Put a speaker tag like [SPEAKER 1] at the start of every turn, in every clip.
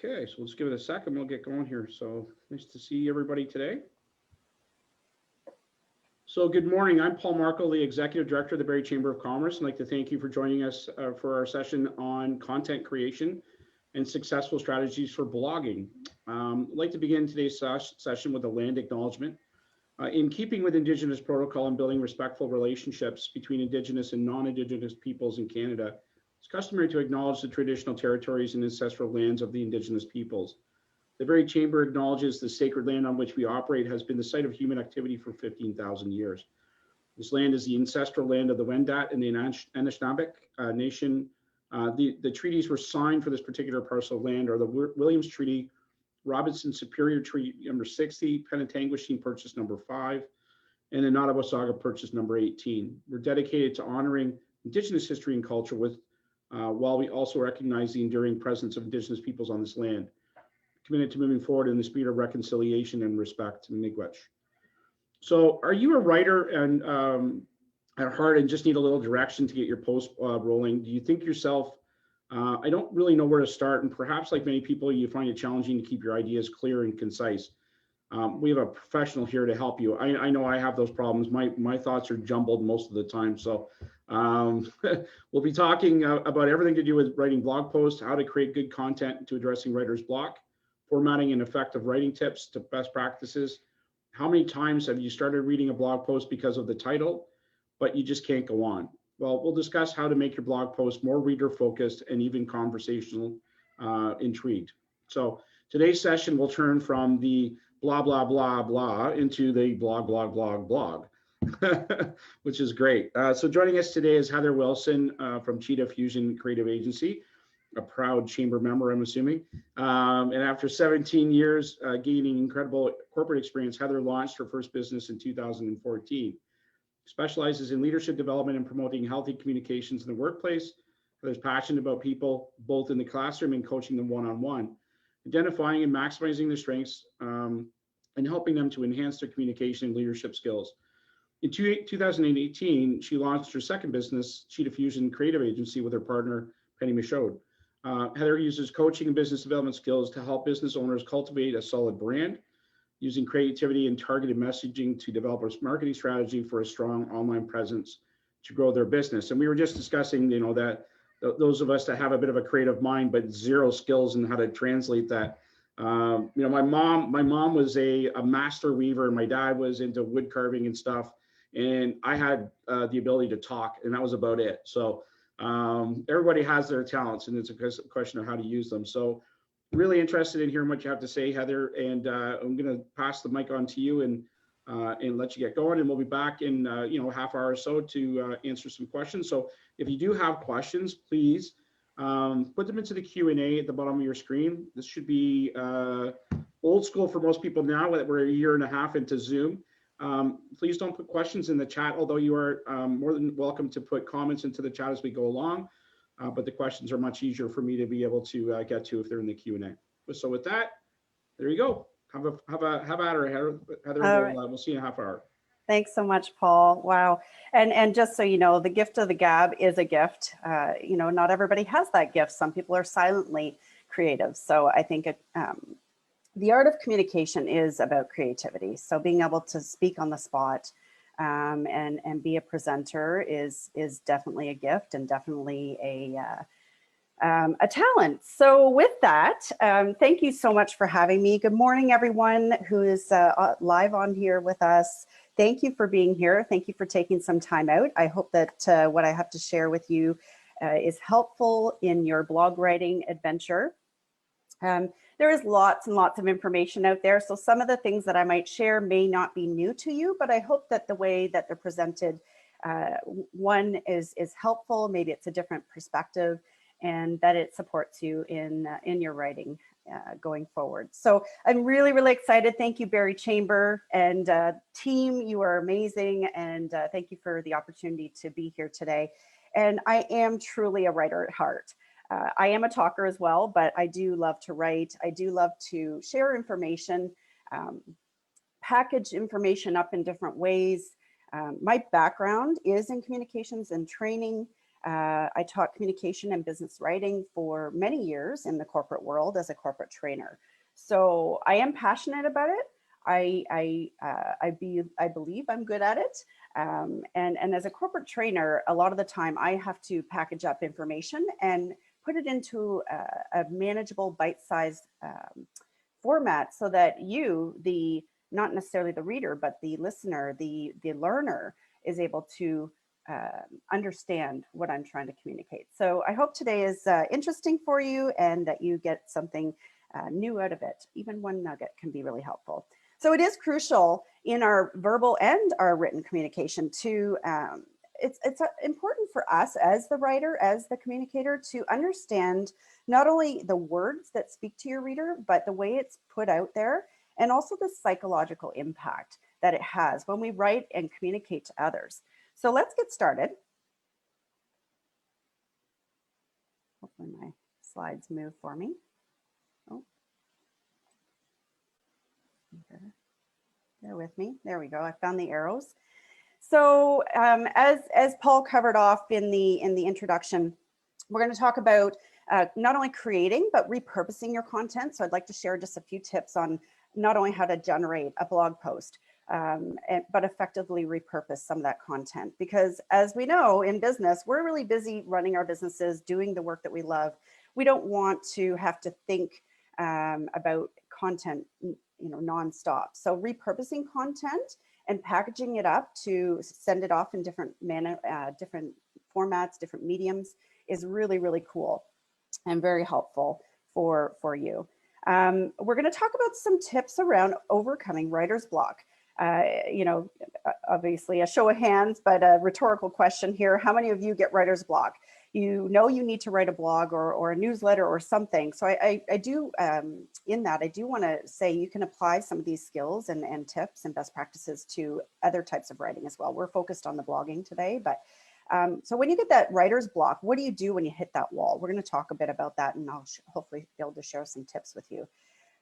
[SPEAKER 1] Okay, so let's give it a second. We'll get going here. So nice to see everybody today. So good morning. I'm Paul Markle, the Executive Director of the Barrie Chamber of Commerce. I'd like to thank you for joining us for our session on content creation and successful strategies for blogging. I'd like to begin today's session with a land acknowledgement. In keeping with Indigenous protocol and building respectful relationships between Indigenous and non-Indigenous peoples in Canada, it's customary to acknowledge the traditional territories and ancestral lands of the Indigenous peoples. The Barrie Chamber acknowledges the sacred land on which we operate has been the site of human activity for 15,000 years. This land is the ancestral land of the Wendat and the Anishinaabeg Nation. The treaties were signed for this particular parcel of land are the Williams Treaty, Robinson Superior Treaty number 60, Penetanguishene Purchase number 5, and the Nottawasaga Purchase number 18. We're dedicated to honoring Indigenous history and culture while we also recognize the enduring presence of Indigenous peoples on this land. Committed to moving forward in the spirit of reconciliation and respect. Miigwech. So, are you a writer and at heart and just need a little direction to get your post rolling? Do you think yourself, I don't really know where to start, and perhaps like many people, you find it challenging to keep your ideas clear and concise? We have a professional here to help you. I know I have those problems. My thoughts are jumbled most of the time. So we'll be talking about everything to do with writing blog posts, how to create good content to addressing writer's block, formatting and effective writing tips to best practices. How many times have you started reading a blog post because of the title, but you just can't go on? Well, we'll discuss how to make your blog post more reader focused and even conversational intrigued. So today's session will turn from the blah, blah, blah, blah into the blog, which is great. So joining us today is Heather Wilson from Cheetah Fusion Creative Agency, a proud chamber member, I'm assuming. And after 17 years gaining incredible corporate experience, Heather launched her first business in 2014. Specializes in leadership development and promoting healthy communications in the workplace. Heather's passionate about people, both in the classroom and coaching them one-on-one, identifying and maximizing their strengths and helping them to enhance their communication and leadership skills. In 2018, she launched her second business, Cheetah Fusion Creative Agency, with her partner, Penny Michaud. Heather uses coaching and business development skills to help business owners cultivate a solid brand, using creativity and targeted messaging to develop a marketing strategy for a strong online presence to grow their business. And we were just discussing, that those of us that have a bit of a creative mind but zero skills in how to translate that. My mom was a master weaver, and my dad was into wood carving and stuff. And I had the ability to talk, and that was about it. So everybody has their talents, and it's a question of how to use them. So really interested in hearing what you have to say, Heather, and I'm going to pass the mic on to you and let you get going, and we'll be back in half hour or so to answer some questions. So if you do have questions, please put them into the Q&A at the bottom of your screen. This should be old school for most people now that we're a year and a half into Zoom. Please don't put questions in the chat, although you are more than welcome to put comments into the chat as we go along. But the questions are much easier for me to be able to get to if they're in the Q&A. So with that, there you go. Have at her, Heather. We'll see you in a half hour.
[SPEAKER 2] Thanks so much, Paul. Wow. And just so you know, the gift of the gab is a gift. Not everybody has that gift. Some people are silently creative. So I think the art of communication is about creativity. So being able to speak on the spot and be a presenter is definitely a gift and definitely a talent. So with that, thank you so much for having me. Good morning, everyone who is live on here with us. Thank you for being here. Thank you for taking some time out. I hope that what I have to share with you is helpful in your blog writing adventure. There is lots and lots of information out there. So some of the things that I might share may not be new to you, but I hope that the way that they're presented, one is helpful. Maybe it's a different perspective, and that it supports you in your writing going forward. So I'm really, really excited. Thank you, Barrie Chamber and team. You are amazing. And thank you for the opportunity to be here today. And I am truly a writer at heart. I am a talker as well, but I do love to write. I do love to share information, package information up in different ways. My background is in communications and training. I taught communication and business writing for many years in the corporate world as a corporate trainer. So I am passionate about it. I believe I'm good at it. And as a corporate trainer, a lot of the time I have to package up information and put it into a manageable bite-sized format so that you, not necessarily the reader, but the listener, the learner, is able to understand what I'm trying to communicate. So I hope today is interesting for you and that you get something new out of it. Even one nugget can be really helpful. So it is crucial in our verbal and our written communication to, it's important for us as the writer, as the communicator, to understand not only the words that speak to your reader, but the way it's put out there, and also the psychological impact that it has when we write and communicate to others. So let's get started. Hopefully my slides move for me. Oh, bear with me. There we go. I found the arrows. So as Paul covered off in the introduction, we're going to talk about not only creating, but repurposing your content. So I'd like to share just a few tips on not only how to generate a blog post, but effectively repurpose some of that content. Because as we know in business, we're really busy running our businesses, doing the work that we love. We don't want to have to think about content, nonstop. So repurposing content and packaging it up to send it off in different different formats, different mediums is really, really cool and very helpful for you. We're going to talk about some tips around overcoming writer's block. Obviously a show of hands, but a rhetorical question here. How many of you get writer's block? You know you need to write a blog or a newsletter or something. So I do, in that, I do want to say you can apply some of these skills and tips and best practices to other types of writing as well. We're focused on the blogging today, but so when you get that writer's block, what do you do when you hit that wall? We're going to talk a bit about that, and I'll hopefully be able to share some tips with you.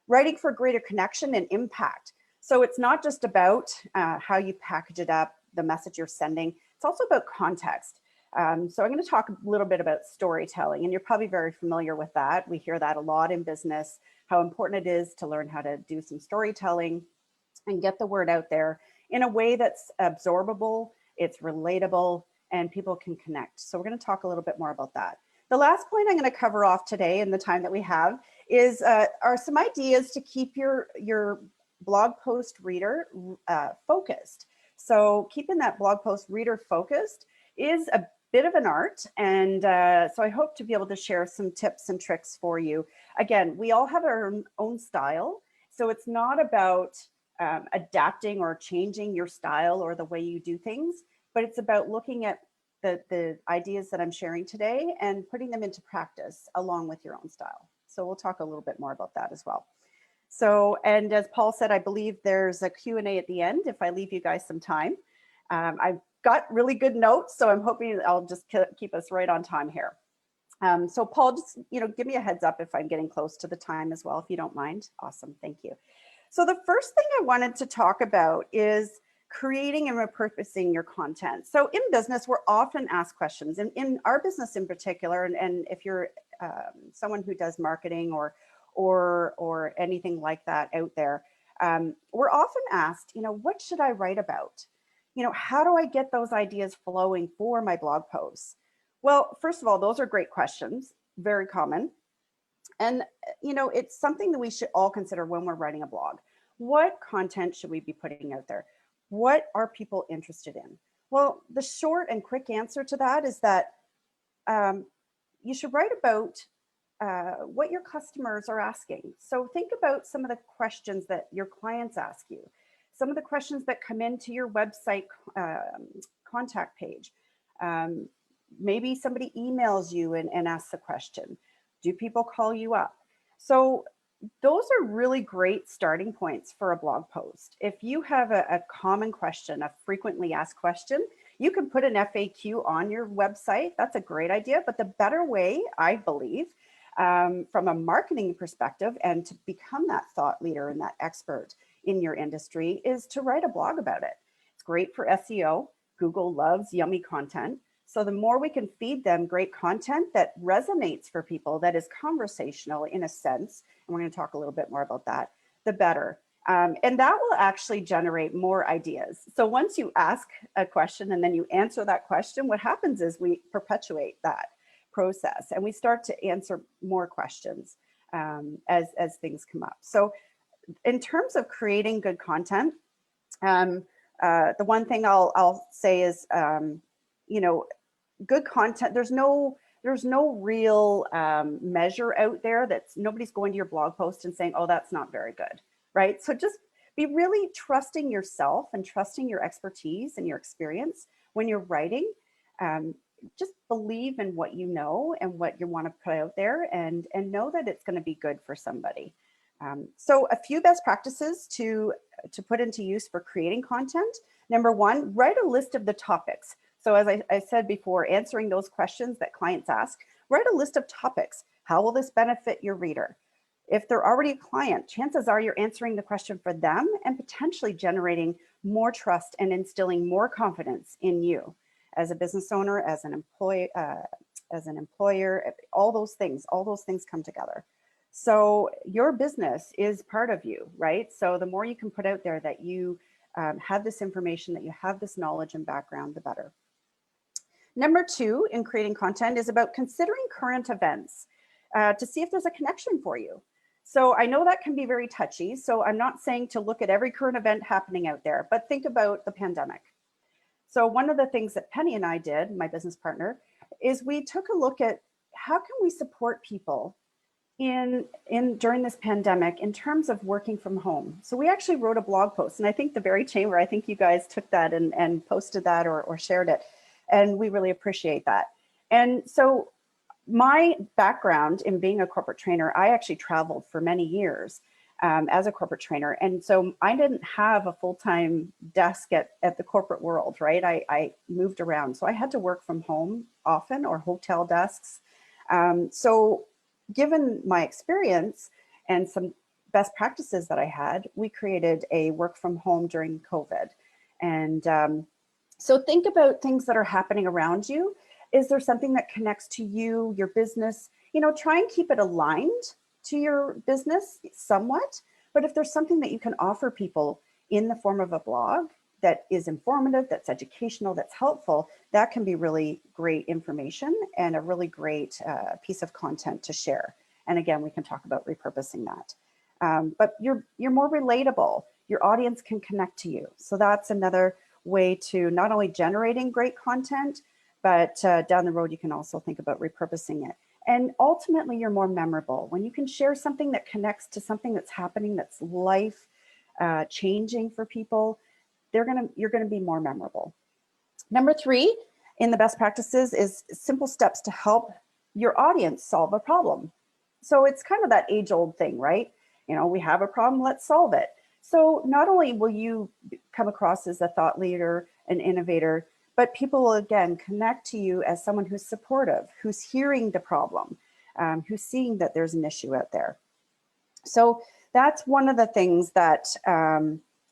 [SPEAKER 2] Writing for greater connection and impact. So it's not just about how you package it up, the message you're sending. It's also about context. So I'm going to talk a little bit about storytelling, and you're probably very familiar with that. We hear that a lot in business, how important it is to learn how to do some storytelling and get the word out there in a way that's absorbable, it's relatable, and people can connect. So we're going to talk a little bit more about that. The last point I'm going to cover off today in the time that we have is are some ideas to keep your blog post reader focused. So keeping that blog post reader focused is a bit of an art. And so I hope to be able to share some tips and tricks for you. Again, we all have our own style. So it's not about adapting or changing your style or the way you do things, but it's about looking at the ideas that I'm sharing today and putting them into practice along with your own style. So we'll talk a little bit more about that as well. So, and as Paul said, I believe there's a Q&A at the end if I leave you guys some time. I've got really good notes, so I'm hoping I'll just keep us right on time here. So Paul, just give me a heads up if I'm getting close to the time as well, if you don't mind. Awesome, thank you. So the first thing I wanted to talk about is creating and repurposing your content. So in business, we're often asked questions, and in our business in particular, and if you're someone who does marketing or anything like that out there, we're often asked, what should I write about? How do I get those ideas flowing for my blog posts? Well, first of all, those are great questions, very common. And, it's something that we should all consider when we're writing a blog. What content should we be putting out there? What are people interested in? Well, the short and quick answer to that is that you should write about what your customers are asking. So think about some of the questions that your clients ask you, some of the questions that come into your website contact page. Maybe somebody emails you and asks a question. Do people call you up? So those are really great starting points for a blog post. If you have a common question, a frequently asked question, you can put an FAQ on your website. That's a great idea. But the better way, I believe, from a marketing perspective and to become that thought leader and that expert in your industry is to write a blog about it. It's great for SEO. Google loves yummy content. So the more we can feed them great content that resonates for people, that is conversational in a sense, and we're going to talk a little bit more about that, the better. And that will actually generate more ideas. So once you ask a question and then you answer that question, what happens is we perpetuate that process and we start to answer more questions as things come up. So in terms of creating good content, the one thing I'll say is, good content, there's no real measure out there. That's nobody's going to your blog post and saying, oh, that's not very good, right? So just be really trusting yourself and trusting your expertise and your experience when you're writing. Just believe in what you know and what you want to put out there, and know that it's going to be good for somebody. So a few best practices to put into use for creating content. Number one, write a list of the topics. So as I said before, answering those questions that clients ask, write a list of topics. How will this benefit your reader? If they're already a client, chances are you're answering the question for them and potentially generating more trust and instilling more confidence in you as a business owner, as an employee, as an employer. All those things come together. So your business is part of you, right? So the more you can put out there that you have this information, that you have this knowledge and background, the better. Number two in creating content is about considering current events to see if there's a connection for you. So I know that can be very touchy. So I'm not saying to look at every current event happening out there, but think about the pandemic. So one of the things that Penny and I did, my business partner, is we took a look at how can we support people during this pandemic in terms of working from home. So we actually wrote a blog post, and I think the Barrie Chamber, I think you guys took that and posted that or shared it. And we really appreciate that. And so my background in being a corporate trainer, I actually traveled for many years as a corporate trainer. And so I didn't have a full-time desk at the corporate world, right? I moved around. So I had to work from home often, or hotel desks. So given my experience and some best practices that I had, we created a work from home during COVID. And so think about things that are happening around you. Is there something that connects to you, your business? Try and keep it aligned to your business somewhat. But if there's something that you can offer people in the form of a blog that is informative, that's educational, that's helpful, that can be really great information and a really great piece of content to share. And again, we can talk about repurposing that. But you're more relatable. Your audience can connect to you. So that's another way to not only generating great content, but down the road, you can also think about repurposing it. And ultimately, you're more memorable. When you can share something that connects to something that's happening, that's life changing for people, you're gonna be more memorable. Number three in the best practices is simple steps to help your audience solve a problem. So it's kind of that age-old thing, right? We have a problem, let's solve it. So not only will you come across as a thought leader, an innovator, but people will again connect to you as someone who's supportive, who's hearing the problem, who's seeing that there's an issue out there. So that's one of the things that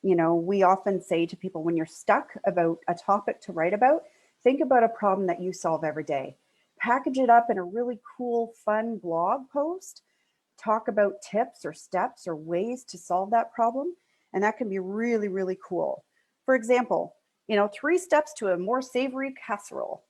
[SPEAKER 2] we often say to people when you're stuck about a topic to write about. Think about a problem that you solve every day. Package it up in a really cool, fun blog post. Talk about tips or steps or ways to solve that problem. And that can be really, really cool. For example, 3 steps to a more savory casserole.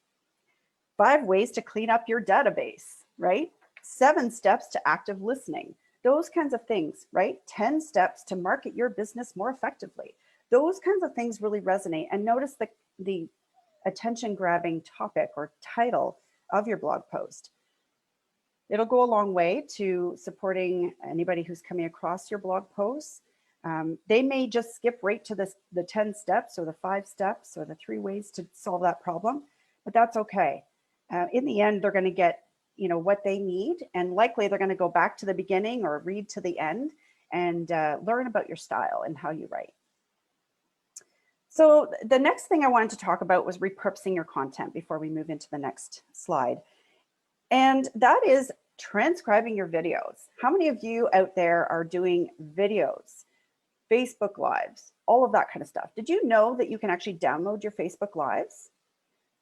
[SPEAKER 2] 5 ways to clean up your database, right? 7 steps to active listening. Those kinds of things, right? 10 steps to market your business more effectively. Those kinds of things really resonate. And notice the attention-grabbing topic or title of your blog post. It'll go a long way to supporting anybody who's coming across your blog posts. They may just skip right to the 10 steps or the 5 steps or the 3 ways to solve that problem, but that's okay. In the end, they're going to get what they need, and likely they're going to go back to the beginning or read to the end and learn about your style and how you write. So the next thing I wanted to talk about was repurposing your content before we move into the next slide. And that is transcribing your videos. How many of you out there are doing videos, Facebook Lives, all of that kind of stuff? Did you know that you can actually download your Facebook Lives?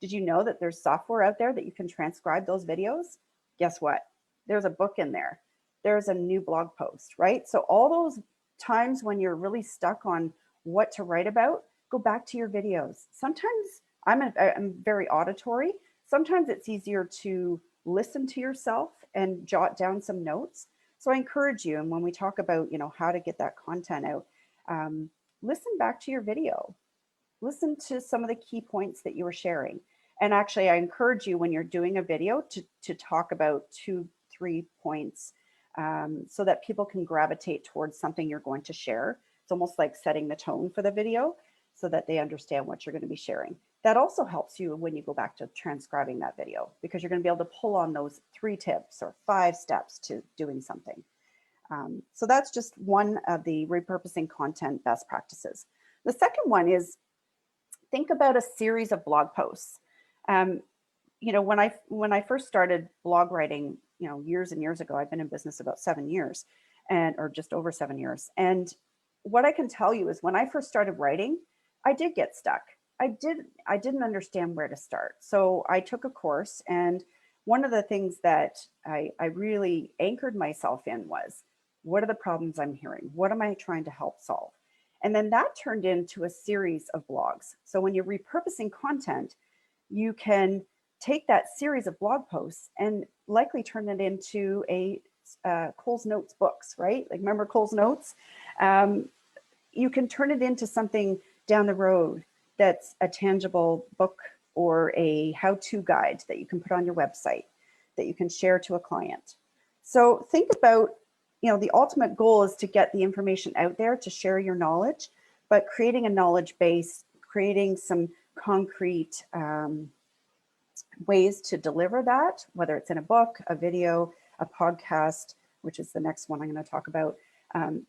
[SPEAKER 2] Did you know that there's software out there that you can transcribe those videos? Guess what? There's a book in there. There's a new blog post, right? So all those times when you're really stuck on what to write about, go back to your videos. Sometimes I'm very auditory. Sometimes it's easier to listen to yourself and jot down some notes. So I encourage you, and when we talk about, how to get that content out, listen back to your video. Listen to some of the key points that you were sharing. And actually, I encourage you when you're doing a video to talk about 2-3 points so that people can gravitate towards something you're going to share. It's almost like setting the tone for the video so that they understand what you're going to be sharing. That also helps you when you go back to transcribing that video, because you're going to be able to pull on those 3 tips or 5 steps to doing something. So that's just one of the repurposing content best practices. The second one is think about a series of blog posts. When I first started blog writing, years and years ago, I've been in business about 7 years, or just over 7 years. And what I can tell you is when I first started writing, I did get stuck. I didn't understand where to start. So I took a course, and one of the things that I really anchored myself in was, what are the problems I'm hearing? What am I trying to help solve? And then that turned into a series of blogs. So when you're repurposing content, you can take that series of blog posts and likely turn it into a Cole's Notes books, right? Like, remember Cole's Notes? You can turn it into something down the road that's a tangible book or a how-to guide that you can put on your website that you can share to a client. So think about, the ultimate goal is to get the information out there, to share your knowledge, but creating a knowledge base, creating some concrete ways to deliver that, whether it's in a book, a video, a podcast, which is the next one I'm going to talk about.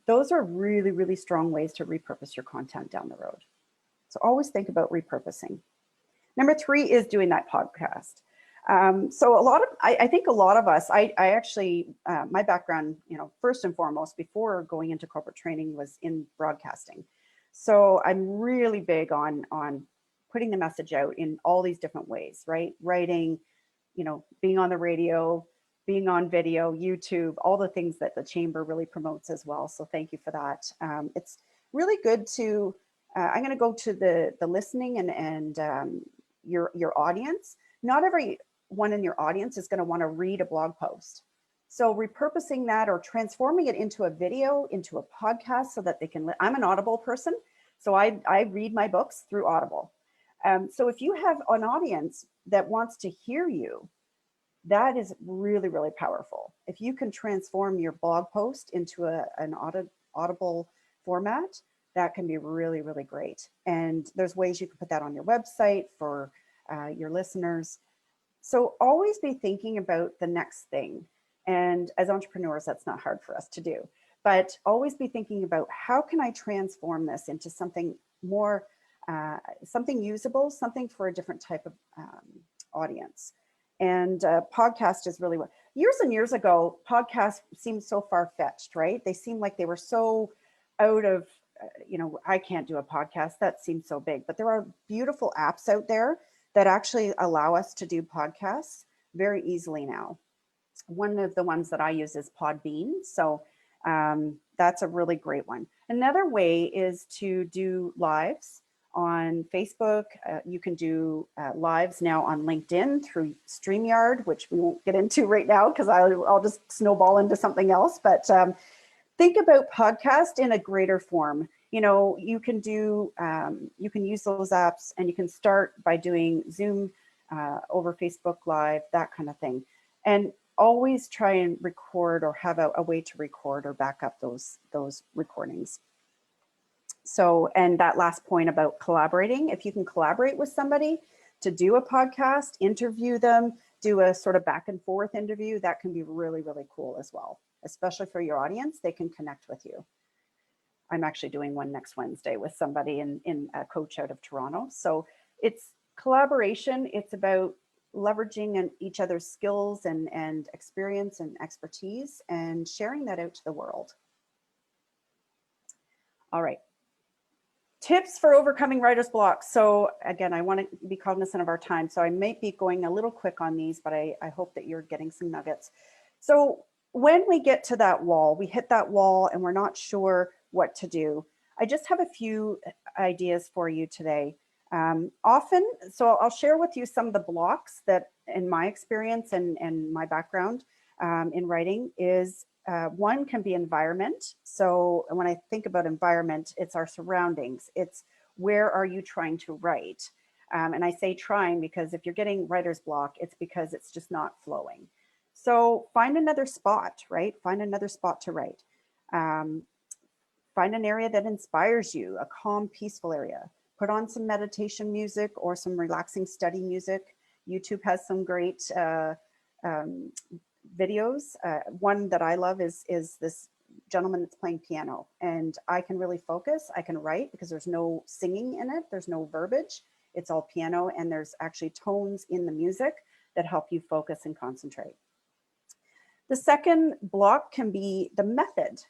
[SPEAKER 2] Those are really, really strong ways to repurpose your content down the road. So always think about repurposing. Number 3 is doing that podcast. So I think a lot of us, I actually, my background, first and foremost, before going into corporate training, was in broadcasting. So I'm really big on putting the message out in all these different ways, right? Writing, being on the radio, being on video, YouTube, all the things that the Chamber really promotes as well. So thank you for that. It's really good to, I'm going to go to the listening and your audience. Not everyone in your audience is going to want to read a blog post. So repurposing that or transforming it into a video, into a podcast so that they can, I'm an Audible person, so I read my books through Audible. So if you have an audience that wants to hear you, that is really, really powerful. If you can transform your blog post into an Audible format, that can be really, really great. And there's ways you can put that on your website for your listeners. So always be thinking about the next thing. And as entrepreneurs, that's not hard for us to do. But always be thinking about, how can I transform this into something more, something usable, something for a different type of audience. And podcast is really what, years and years ago, podcasts seemed so far-fetched, right? They seemed like they were so out of, I can't do a podcast. That seems so big. But there are beautiful apps out there that actually allow us to do podcasts very easily now. One of the ones that I use is Podbean. So that's a really great one. Another way is to do lives on Facebook. You can do lives now on LinkedIn through StreamYard, which we won't get into right now because I'll just snowball into something else. But think about podcast in a greater form. You can do, you can use those apps, and you can start by doing Zoom over Facebook Live, that kind of thing. And always try and record, or have a way to record or back up those recordings. So, and that last point about collaborating, if you can collaborate with somebody to do a podcast, interview them, do a sort of back and forth interview, that can be really, really cool as well, especially for your audience. They can connect with you. I'm actually doing one next Wednesday with somebody in a coach out of Toronto. So it's collaboration. It's about leveraging each other's skills and experience and expertise and sharing that out to the world. All right. Tips for overcoming writer's block. So again, I want to be cognizant of our time. So I may be going a little quick on these, but I hope that you're getting some nuggets. So when we get to that wall, we hit that wall and we're not sure what to do. I just have a few ideas for you today. So I'll share with you some of the blocks that in my experience and my background in writing is one can be environment. So when I think about environment, it's our surroundings. It's where are you trying to write? And I say trying because if you're getting writer's block, it's because it's just not flowing. So find another spot, right? Find another spot to write. Find an area that inspires you, a calm, peaceful area. Put on some meditation music or some relaxing study music. YouTube has some great videos. One that I love is this gentleman that's playing piano, and I can really focus. I can write because there's no singing in it. There's no verbiage. It's all piano, and there's actually tones in the music that help you focus and concentrate. The second block can be the method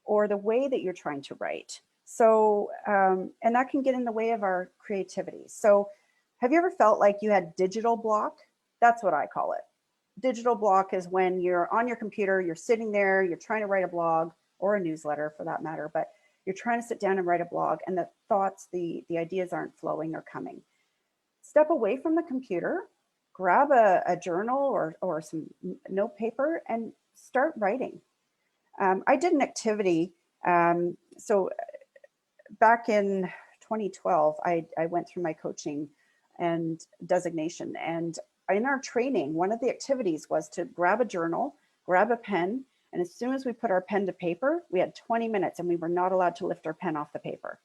[SPEAKER 2] or the way that you're trying to write. So, and that can get in the way of our creativity. So have you ever felt like you had digital block? That's what I call it. Digital block is when you're on your computer, you're sitting there, you're trying to write a blog or a newsletter for that matter, but you're trying to sit down and write a blog and the thoughts, the ideas aren't flowing or coming. Step away from the computer, grab a journal or some note paper and start writing. I did an activity. So back in 2012, I went through my coaching and designation, and in our training, one of the activities was to grab a journal, grab a pen, and as soon as we put our pen to paper, we had 20 minutes and we were not allowed to lift our pen off the paper.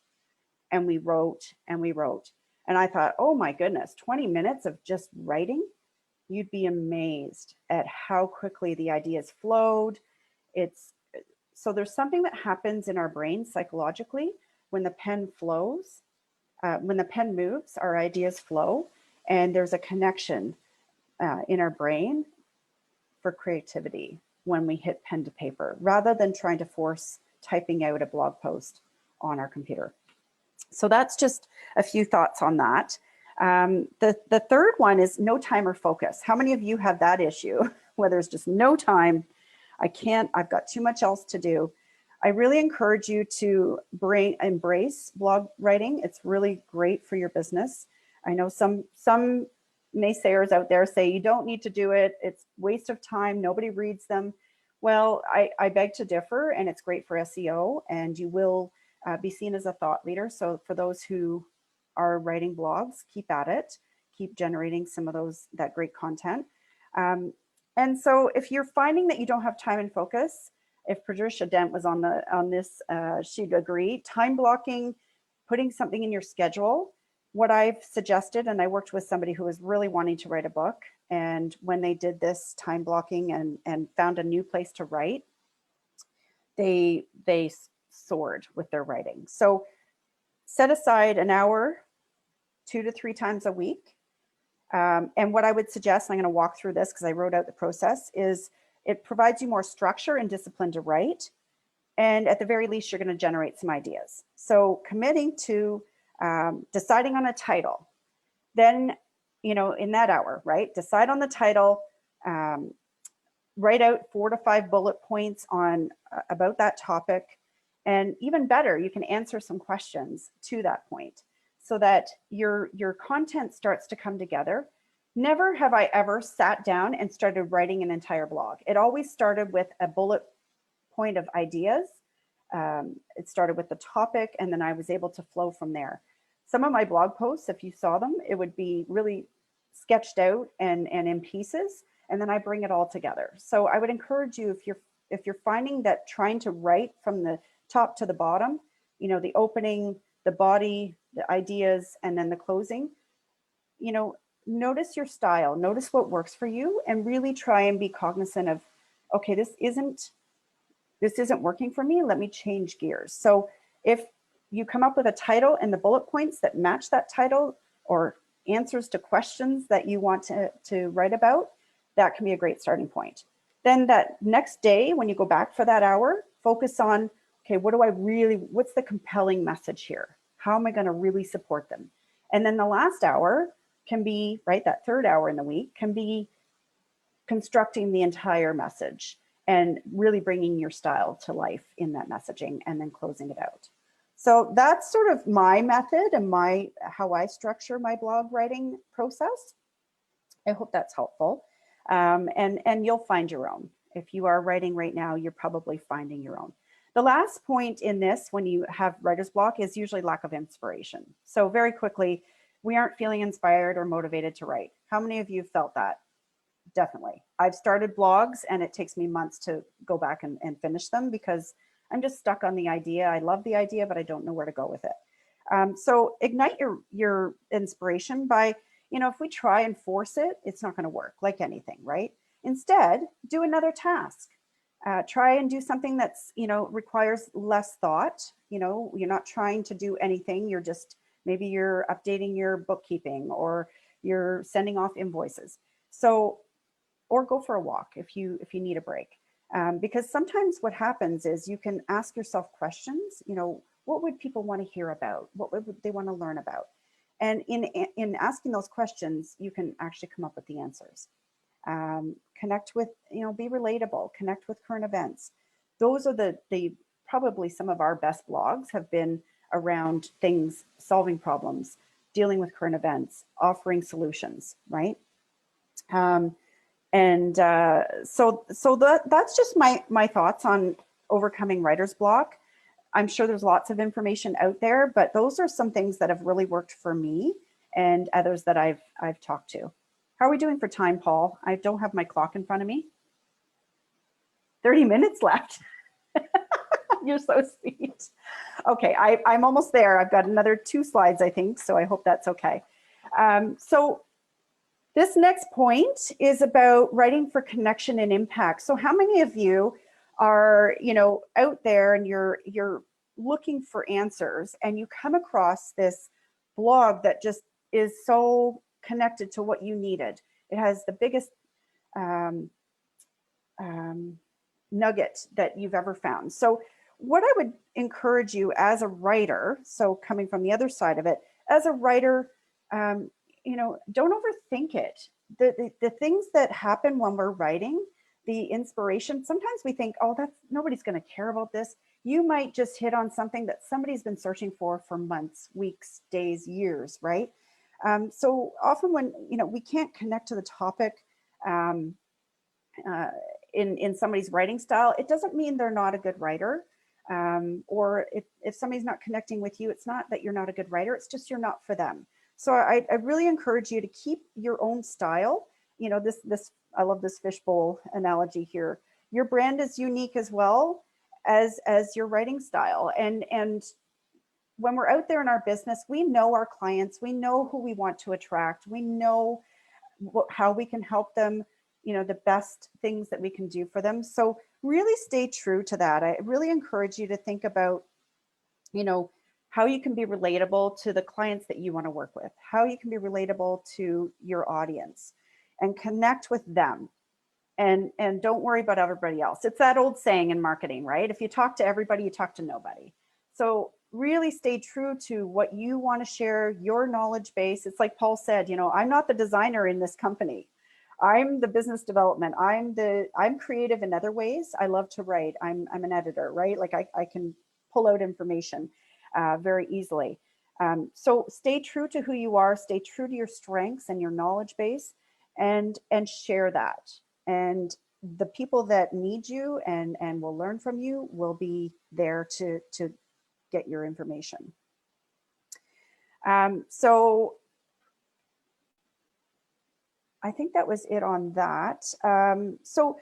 [SPEAKER 2] And we wrote and we wrote. And I thought, oh my goodness, 20 minutes of just writing? You'd be amazed at how quickly the ideas flowed. So there's something that happens in our brain psychologically when the pen flows, when the pen moves, our ideas flow, and there's a connection in our brain for creativity when we hit pen to paper, rather than trying to force typing out a blog post on our computer. So that's just a few thoughts on that. The third one is no time or focus. How many of you have that issue where there's just no time? I've got too much else to do. I really encourage you to embrace blog writing. It's really great for your business. I know some naysayers out there say you don't need to do it. It's waste of time. Nobody reads them. Well, I beg to differ, and it's great for SEO, and you will be seen as a thought leader. So for those who are writing blogs, keep at it, keep generating some of that great content. And so if you're finding that you don't have time and focus, if Patricia Dent was on this, she'd agree. Time blocking, putting something in your schedule. What I've suggested, and I worked with somebody who was really wanting to write a book, and when they did this time blocking and found a new place to write, they soared with their writing. So set aside an hour, 2 to 3 times a week. And what I would suggest, and I'm going to walk through this because I wrote out the process, is it provides you more structure and discipline to write. And at the very least, you're going to generate some ideas. So committing to deciding on a title, then, in that hour, right? Decide on the title, write out 4 to 5 bullet points about that topic. And even better, you can answer some questions to that point so that your content starts to come together. Never have I ever sat down and started writing an entire blog. It always started with a bullet point of ideas. It started with the topic, and then I was able to flow from there. Some of my blog posts, if you saw them, it would be really sketched out and in pieces, and then I bring it all together. So I would encourage you, if you're finding that trying to write from the top to the bottom, the opening, the body, the ideas, and then the closing, notice your style, notice what works for you, and really try and be cognizant of, okay, this isn't working for me. Let me change gears. So if you come up with a title and the bullet points that match that title or answers to questions that you want to write about, that can be a great starting point. Then that next day, when you go back for that hour, focus on, okay, what's the compelling message here? How am I going to really support them? And then the last hour can be, right, that third hour in the week can be constructing the entire message and really bringing your style to life in that messaging and then closing it out. So that's sort of my method and how I structure my blog writing process. I hope that's helpful. And you'll find your own. If you are writing right now, you're probably finding your own. The last point in this, when you have writer's block, is usually lack of inspiration. So very quickly, we aren't feeling inspired or motivated to write. How many of you felt that? Definitely. I've started blogs and it takes me months to go back and finish them because I'm just stuck on the idea. I love the idea, but I don't know where to go with it. So ignite your inspiration by, if we try and force it, it's not going to work, like anything, right? Instead, do another task. Try and do something that's, requires less thought. You're not trying to do anything. Maybe you're updating your bookkeeping or you're sending off invoices. So, or go for a walk if you need a break. Because sometimes what happens is you can ask yourself questions, what would people want to hear about? What would they want to learn about? And in asking those questions, you can actually come up with the answers. Connect with, be relatable, connect with current events. Those are the probably some of our best blogs have been around things, solving problems, dealing with current events, offering solutions, right? So that's just my thoughts on overcoming writer's block. I'm sure there's lots of information out there, but those are some things that have really worked for me and others that I've talked to. How are we doing for time, Paul? I don't have my clock in front of me. 30 minutes left. You're so sweet. Okay, I'm almost there. I've got another 2 slides, I think, so I hope that's okay. So this next point is about writing for connection and impact. So how many of you are, out there and you're looking for answers and you come across this blog that just is so connected to what you needed? It has the biggest nugget that you've ever found. So what I would encourage you as a writer, so coming from the other side of it, as a writer, don't overthink it. The things that happen when we're writing, the inspiration, sometimes we think, oh, nobody's going to care about this. You might just hit on something that somebody's been searching for months, weeks, days, years, right? So often when, we can't connect to the topic in somebody's writing style, it doesn't mean they're not a good writer. Or if somebody's not connecting with you, it's not that you're not a good writer, it's just you're not for them. So I really encourage you to keep your own style. I love this fishbowl analogy here. Your brand is unique as well as your writing style. And when we're out there in our business, we know our clients, we know who we want to attract, we know how we can help them, the best things that we can do for them. So really stay true to that. I really encourage you to think about, how you can be relatable to the clients that you want to work with, how you can be relatable to your audience and connect with them. And don't worry about everybody else. It's that old saying in marketing, right? If you talk to everybody, you talk to nobody. So really stay true to what you want to share, your knowledge base. It's like Paul said, I'm not the designer in this company. I'm the business development. I'm creative in other ways. I love to write. I'm an editor, right? Like I can pull out information very easily. So stay true to who you are, stay true to your strengths and your knowledge base, and share that. And the people that need you and will learn from you will be there to get your information. So I think that was it on that. So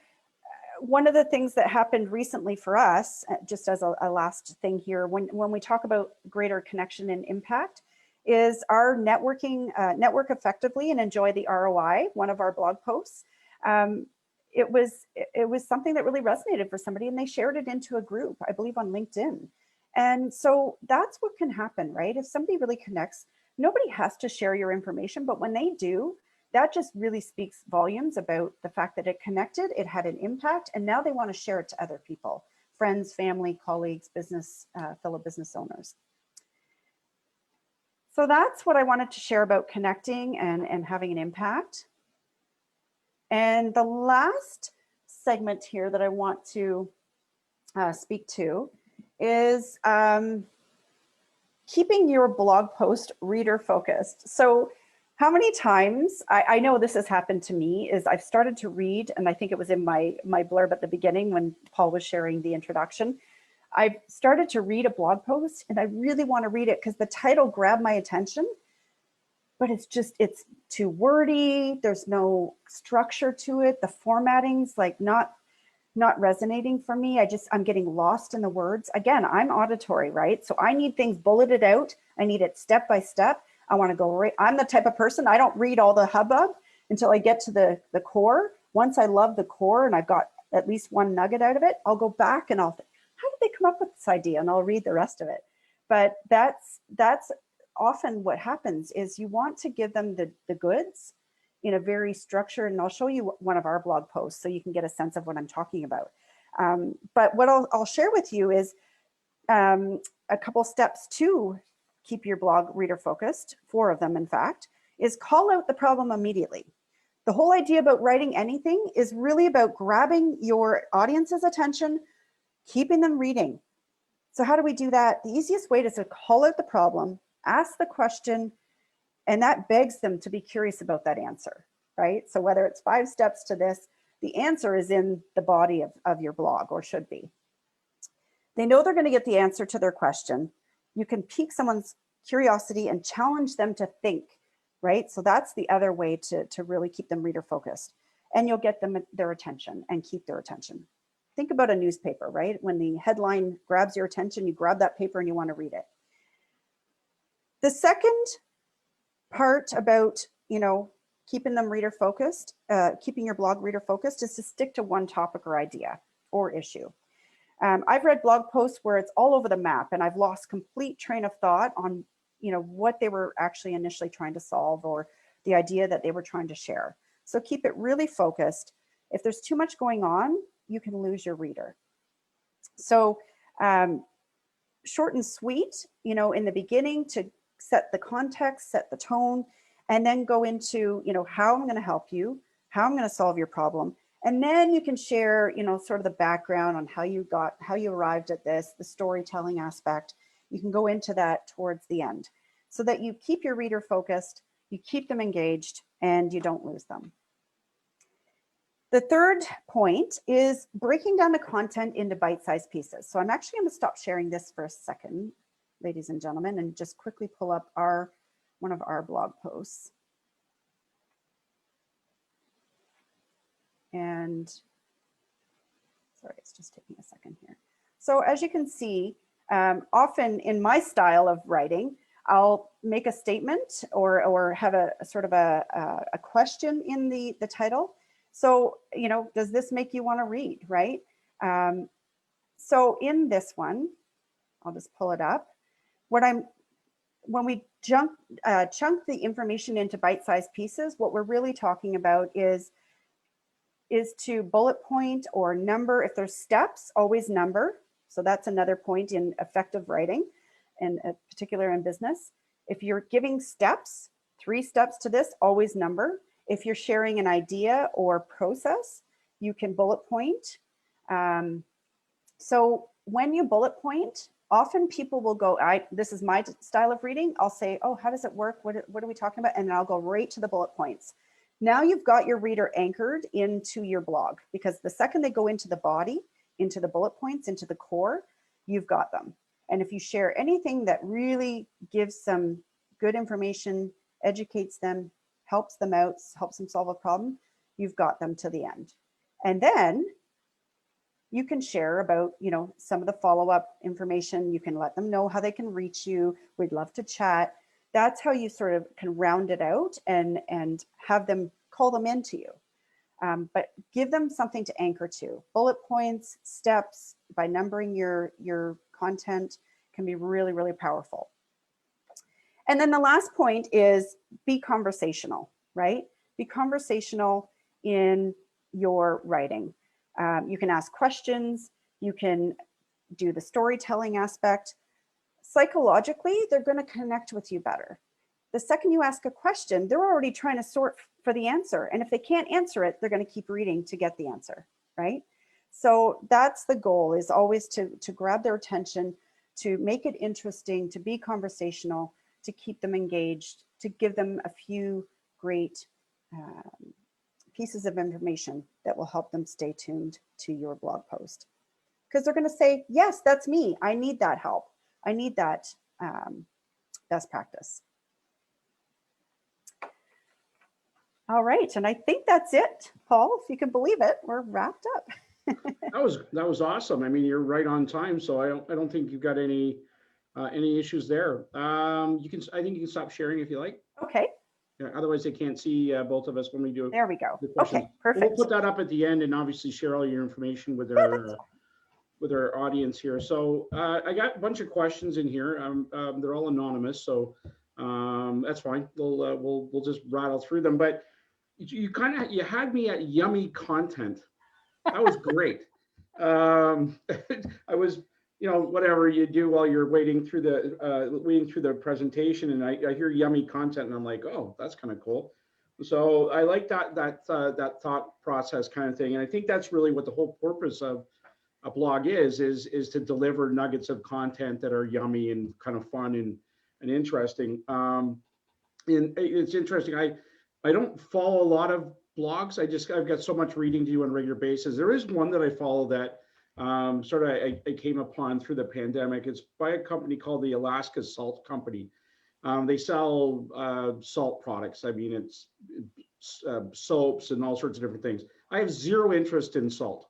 [SPEAKER 2] one of the things that happened recently for us, just as a last thing here, when we talk about greater connection and impact, is our network effectively and enjoy the ROI, one of our blog posts. It was something that really resonated for somebody, and they shared it into a group, I believe on LinkedIn. And so that's what can happen, right? If somebody really connects, nobody has to share your information, but when they do, that just really speaks volumes about the fact that it connected, it had an impact, and now they want to share it to other people, friends, family, colleagues, business, fellow business owners. So that's what I wanted to share about connecting and having an impact. And the last segment here that I want to speak to is keeping your blog post reader focused. So how many times, I know this has happened to me, is I've started to read, and I think it was in my blurb at the beginning when Paul was sharing the introduction, I've started to read a blog post and I really want to read it because the title grabbed my attention, but it's too wordy. There's no structure to it. The formatting's like not resonating for me. I'm getting lost in the words. Again, I'm auditory, right? So I need things bulleted out. I need it step by step. I want to go right. I'm the type of person, I don't read all the hubbub until I get to the core. Once I love the core and I've got at least one nugget out of it, I'll go back and I'll think, how did they come up with this idea? And I'll read the rest of it. But that's often what happens is you want to give them the goods in a very structured, and I'll show you one of our blog posts so you can get a sense of what I'm talking about. But what I'll share with you is a couple steps to keep your blog reader focused, 4 of them in fact, is call out the problem immediately. The whole idea about writing anything is really about grabbing your audience's attention, keeping them reading. So how do we do that? The easiest way is to call out the problem, ask the question, and that begs them to be curious about that answer, right? So whether it's 5 steps to this, the answer is in the body of your blog, or should be. They know they're going to get the answer to their question. You can pique someone's curiosity and challenge them to think, right? So that's the other way to really keep them reader focused. And you'll get them their attention and keep their attention. Think about a newspaper, right? When the headline grabs your attention, you grab that paper and you want to read it. The second part about, keeping them reader focused, keeping your blog reader focused, is to stick to one topic or idea or issue. I've read blog posts where it's all over the map and I've lost complete train of thought on, what they were actually initially trying to solve or the idea that they were trying to share. So keep it really focused. If there's too much going on, you can lose your reader. So short and sweet, in the beginning to set the context, set the tone, and then go into, how I'm going to help you, how I'm going to solve your problem. And then you can share, sort of the background on how you arrived at this, the storytelling aspect. You can go into that towards the end so that you keep your reader focused, you keep them engaged, and you don't lose them. The third point is breaking down the content into bite-sized pieces. So I'm actually going to stop sharing this for a second, ladies and gentlemen, and just quickly pull up one of our blog posts. And sorry, it's just taking a second here. So as you can see, often in my style of writing, I'll make a statement or have a sort of a question in the title. So, does this make you want to read, right? So in this one, I'll just pull it up. When we chunk the information into bite-sized pieces, what we're really talking about is to bullet point or number. If there's steps, always number. So that's another point in effective writing, and particular in business. If you're giving steps, 3 steps to this, always number. If you're sharing an idea or process, you can bullet point. So when you bullet point, often people will go, this is my style of reading. I'll say, oh, how does it work? What are we talking about? And then I'll go right to the bullet points. Now you've got your reader anchored into your blog, because the second they go into the body, into the bullet points, into the core, you've got them. And if you share anything that really gives some good information, educates them, helps them out, helps them solve a problem, you've got them to the end. And then you can share about, some of the follow-up information. You can let them know how they can reach you. We'd love to chat. That's how you sort of can round it out and have them call them into you. But give them something to anchor to. Bullet points, steps, by numbering your content can be really, really powerful. And then the last point is be conversational, right? Be conversational in your writing. You can ask questions. You can do the storytelling aspect. Psychologically, they're going to connect with you better. The second you ask a question, they're already trying to sort for the answer. And if they can't answer it, they're going to keep reading to get the answer, right? So that's the goal, is always to grab their attention, to make it interesting, to be conversational, to keep them engaged, to give them a few great pieces of information that will help them stay tuned to your blog post. Because they're going to say, yes, that's me. I need that help. I need that best practice. All right, and I think that's it, Paul. If you can believe it, we're wrapped up.
[SPEAKER 1] That was awesome. I mean, you're right on time, so I don't think you've got any issues there. I think you can stop sharing if you like.
[SPEAKER 2] Okay.
[SPEAKER 1] Yeah, otherwise, they can't see both of us when we do.
[SPEAKER 2] There we go.
[SPEAKER 1] The questions.
[SPEAKER 2] Okay, perfect.
[SPEAKER 1] We'll put that up at the end, and obviously share all your information with our audience here. So I got a bunch of questions in here. They're all anonymous, so that's fine. We'll just rattle through them. But you had me at yummy content. That was great. I was, whatever you do while you're waiting through the presentation, and I hear yummy content, and I'm like, oh, that's kind of cool. So I like that thought process kind of thing, and I think that's really what the whole purpose of a blog is to deliver nuggets of content that are yummy and kind of fun and interesting. And it's interesting. I don't follow a lot of blogs. I've got so much reading to do on a regular basis. There is one that I follow that I came upon through the pandemic. It's by a company called the Alaska Salt Company. They sell salt products. I mean, it's soaps and all sorts of different things. I have zero interest in salt.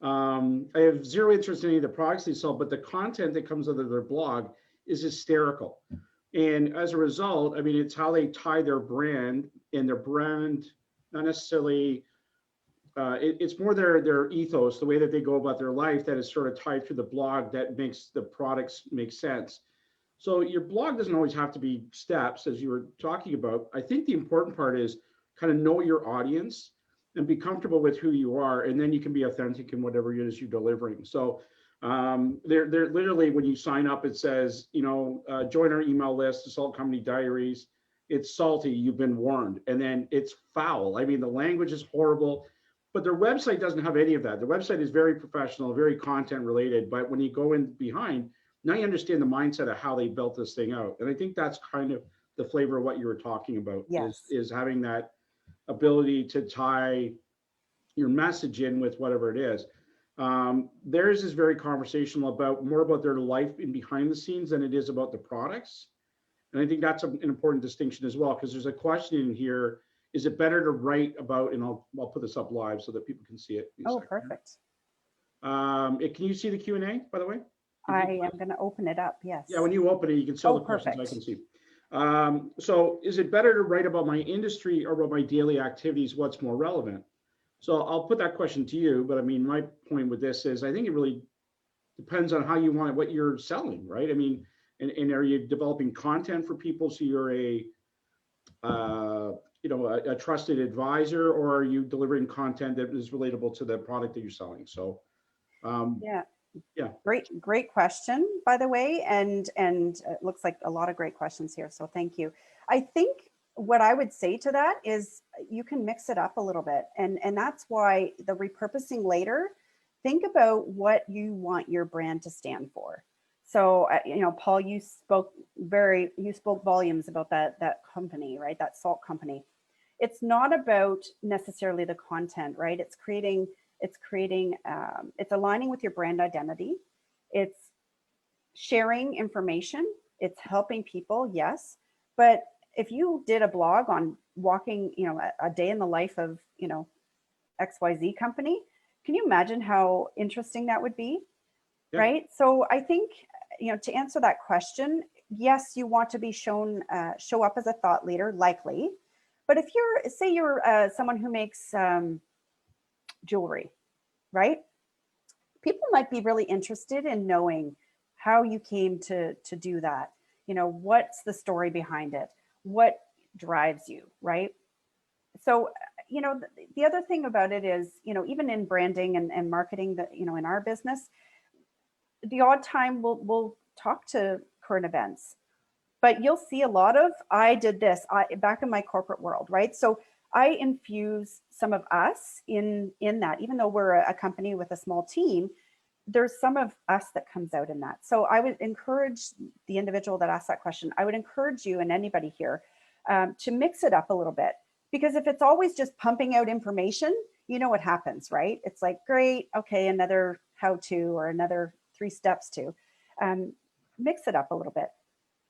[SPEAKER 1] I have zero interest in any of the products they sell, but the content that comes out of their blog is hysterical. And as a result, I mean, it's how they tie their brand, and their brand, not necessarily, it's more their ethos, the way that they go about their life, that is sort of tied through the blog, that makes the products make sense. So your blog doesn't always have to be steps, as you were talking about. I think the important part is kind of know your audience and be comfortable with who you are, and then you can be authentic in whatever it is you're delivering. So they're literally, when you sign up, it says, join our email list, the Salt Company Diaries. It's salty, you've been warned. And then it's foul. I mean, the language is horrible, but their website doesn't have any of that. The website is very professional, very content related. But when you go in behind, now you understand the mindset of how they built this thing out. And I think that's kind of the flavor of what you were talking about.
[SPEAKER 2] Yes.
[SPEAKER 1] is having that ability to tie your message in with whatever it is. Theirs is very conversational, more about their life in behind the scenes than it is about the products. And I think that's an important distinction as well, because there's a question in here: is it better to write about? And I'll put this up live so that people can see it.
[SPEAKER 2] Oh, perfect.
[SPEAKER 1] Can you see the Q&A, by the way?
[SPEAKER 2] I am going to open it up. Yes.
[SPEAKER 1] Yeah, when you open it, you can see all the questions I can see. So is it better to write about my industry or about my daily activities? What's more relevant? So I'll put that question to you, but I mean, my point with this is I think it really depends on how you want what you're selling, right? I mean, and are you developing content for people so you're a trusted advisor, or are you delivering content that is relatable to the product that you're selling? So yeah. Great
[SPEAKER 2] question, by the way, and it looks like a lot of great questions here, so thank you. I think what I would say to that is you can mix it up a little bit, and that's why the repurposing later. Think about what you want your brand to stand for. So Paul, you spoke volumes about that company, right? That salt company. It's not about necessarily the content, right? It's aligning with your brand identity. It's sharing information. It's helping people, yes. But if you did a blog on walking, a day in the life of, XYZ company, can you imagine how interesting that would be? Yeah. Right? So I think, to answer that question, yes, you want to be show up as a thought leader, likely. But if you're someone who makes jewelry, right? People might be really interested in knowing how you came to do that. What's the story behind it? What drives you, right? So, the other thing about it is, even in branding and marketing, that, in our business, the odd time we'll talk to current events, but you'll see a lot of, I did this back in my corporate world, right? So I infuse some of us in that, even though we're a company with a small team, there's some of us that comes out in that. So I would encourage the individual that asked that question, I would encourage you and anybody here to mix it up a little bit, because if it's always just pumping out information, you know what happens, right? It's like, great, okay, another how-to or another 3 steps to mix it up a little bit.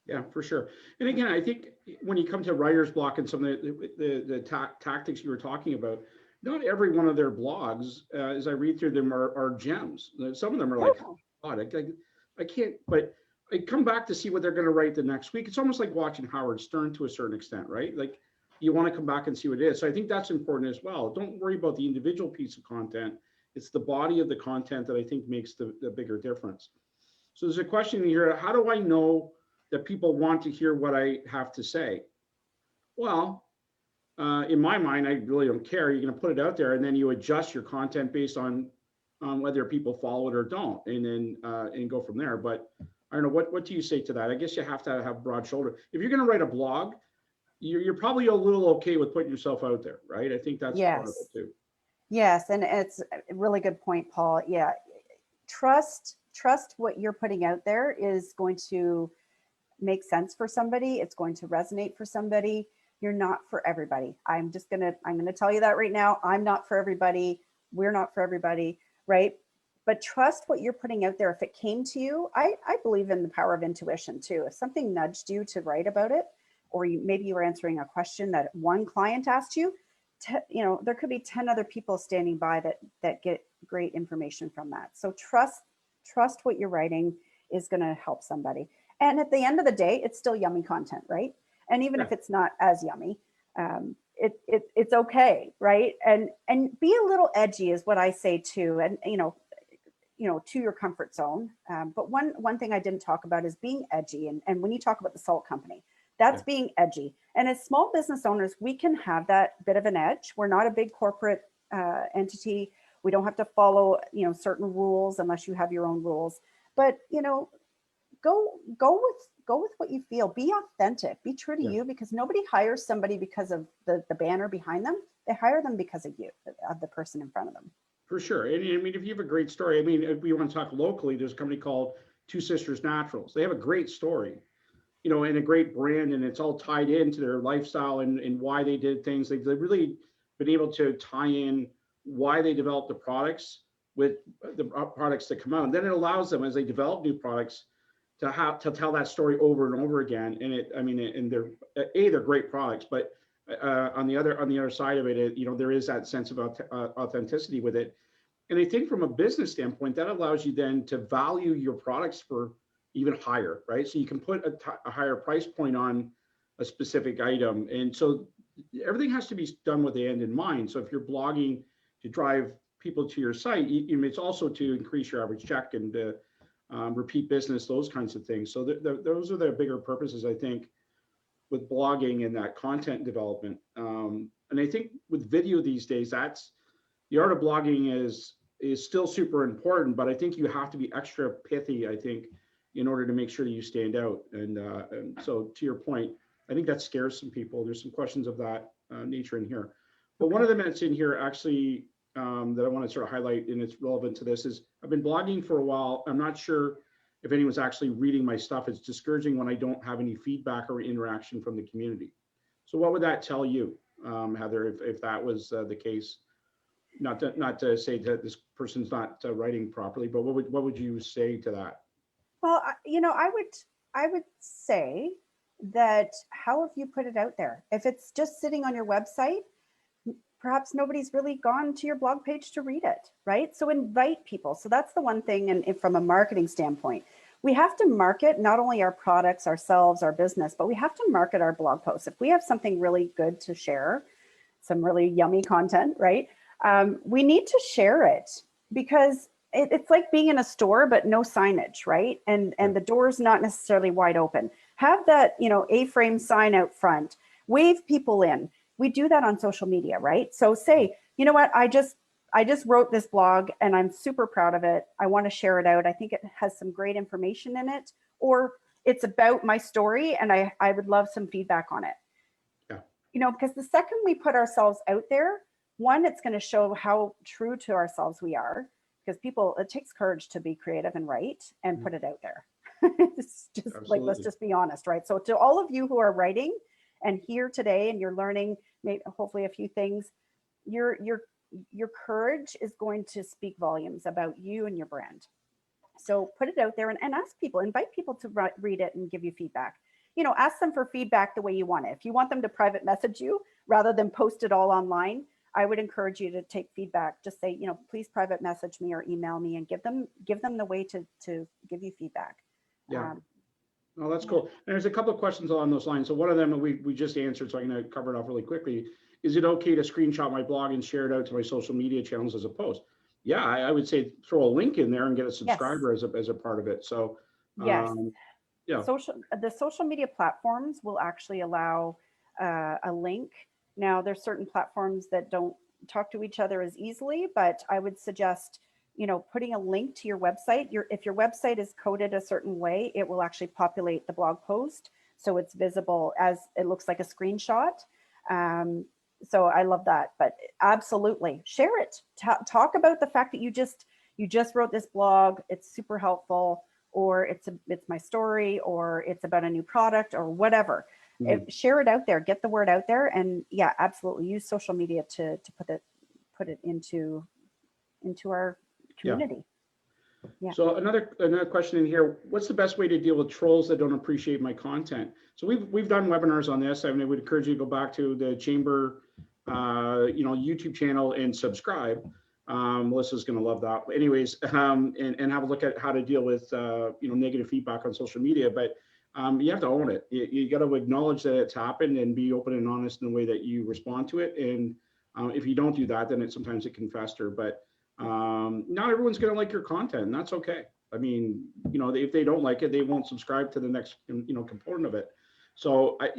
[SPEAKER 1] Yeah, for sure. And again, I think when you come to writer's block and some of the tactics you were talking about, not every one of their blogs, as I read through them, are gems. Some of them are like, oh, God, I can't, but I come back to see what they're going to write the next week. It's almost like watching Howard Stern to a certain extent, right? Like you want to come back and see what it is. So I think that's important as well. Don't worry about the individual piece of content. It's the body of the content that I think makes the bigger difference. So there's a question here, how do I know that people want to hear what I have to say? Well, in my mind, I really don't care. You're going to put it out there, and then you adjust your content based on whether people follow it or don't, and then and go from there. But I don't know, what do you say to that? I guess you have to have broad shoulder. If you're going to write a blog, you're probably a little okay with putting yourself out there, right? I think that's part of it too.
[SPEAKER 2] Yes, and it's a really good point, Paul. Yeah, trust what you're putting out there is going to make sense for somebody. It's going to resonate for somebody. You're not for everybody. I'm gonna tell you that right now. I'm not for everybody. We're not for everybody, right? But trust what you're putting out there. If it came to you, I believe in the power of intuition too. If something nudged you to write about it, or maybe you were answering a question that one client asked you, there could be 10 other people standing by that get great information from that. So trust what you're writing is going to help somebody. And at the end of the day, it's still yummy content, right? And even if it's not as yummy, it's okay, right? And be a little edgy is what I say too. And to your comfort zone. But one thing I didn't talk about is being edgy. And when you talk about the salt company, that's being edgy. And as small business owners, we can have that bit of an edge. We're not a big corporate entity. We don't have to follow, certain rules unless you have your own rules. But, go with what you feel. Be authentic. Be true to you, because nobody hires somebody because of the banner behind them. They hire them because of you, of the person in front of them.
[SPEAKER 1] For sure. And I mean, if you have a great story, I mean, if we want to talk locally, there's a company called Two Sisters Naturals. They have a great story, and a great brand, and it's all tied into their lifestyle and why they did things. They've really been able to tie in why they developed the products with the products that come out. And then it allows them, as they develop new products, to tell that story over and over again. And they're great products, but on the other side of it, there is that sense of authenticity with it. And I think from a business standpoint, that allows you then to value your products for even higher, right? So you can put a higher price point on a specific item. And so everything has to be done with the end in mind. So if you're blogging to drive people to your site, it's also to increase your average check and repeat business, those kinds of things. So those are the bigger purposes, I think, with blogging and that content development. And I think with video these days, that's the art of blogging is still super important, but I think you have to be extra pithy, I think, in order to make sure that you stand out. And so to your point, I think that scares some people. There's some questions of that nature in here. But one of them that's in here actually that I want to sort of highlight, and it's relevant to this, is I've been blogging for a while. I'm not sure if anyone's actually reading my stuff. It's discouraging when I don't have any feedback or interaction from the community. So what would that tell you, Heather, if that was the case? Not to say that this person's not writing properly, but what would you say to that?
[SPEAKER 2] Well, I would say that how have you put it out there? If it's just sitting on your website, perhaps nobody's really gone to your blog page to read it, right? So invite people. So that's the one thing. And from a marketing standpoint, we have to market not only our products, ourselves, our business, but we have to market our blog posts. If we have something really good to share, some really yummy content, right? We need to share it, because it's like being in a store, but no signage, right? And the door's not necessarily wide open. Have that, A-frame sign out front, wave people in. We do that on social media, right? So say, you know what, I just wrote this blog and I'm super proud of it. I want to share it out. I think it has some great information in it. Or it's about my story, and I would love some feedback on it.
[SPEAKER 1] Yeah.
[SPEAKER 2] You know, because the second we put ourselves out there, one, it's going to show how true to ourselves we are, because it takes courage to be creative and write and put it out there. It's just
[SPEAKER 1] Absolutely.
[SPEAKER 2] like, let's just be honest, right? So to all of you who are writing and here today, and you're learning maybe hopefully a few things, your courage is going to speak volumes about you and your brand. So put it out there and ask people, invite people to read it and give you feedback. You know, ask them for feedback the way you want it. If you want them to private message you rather than post it all online, I would encourage you to take feedback. Just say, you know, please private message me or email me, and give them the way to give you feedback.
[SPEAKER 1] Yeah. Oh, that's cool. And there's a couple of questions along those lines. So one of them we just answered, so I'm going to cover it off really quickly. Is it okay to screenshot my blog and share it out to my social media channels as a post? Yeah, I would say throw a link in there and get a subscriber as a part of it. So
[SPEAKER 2] yes,
[SPEAKER 1] yeah.
[SPEAKER 2] The social media platforms will actually allow a link. Now, there's certain platforms that don't talk to each other as easily, but I would suggest, you know, putting a link to your website. If your website is coded a certain way, it will actually populate the blog post, so it's visible as it looks like a screenshot. So I love that, but absolutely share it. Talk about the fact that you just wrote this blog. It's super helpful, or it's my story, or it's about a new product, or whatever. Share it out there, get the word out there, and yeah, absolutely use social media to put it into our community. Yeah.
[SPEAKER 1] So another question in here: what's the best way to deal with trolls that don't appreciate my content? So we've done webinars on this. I mean, I would encourage you to go back to the Chamber, YouTube channel and subscribe. Melissa's going to love that. Anyways, and have a look at how to deal with negative feedback on social media. But you have to own it. You got to acknowledge that it's happened and be open and honest in the way that you respond to it. And if you don't do that, then sometimes it can fester. But not everyone's going to like your content, and that's okay. I mean, if they don't like it, they won't subscribe to the next component of it. So I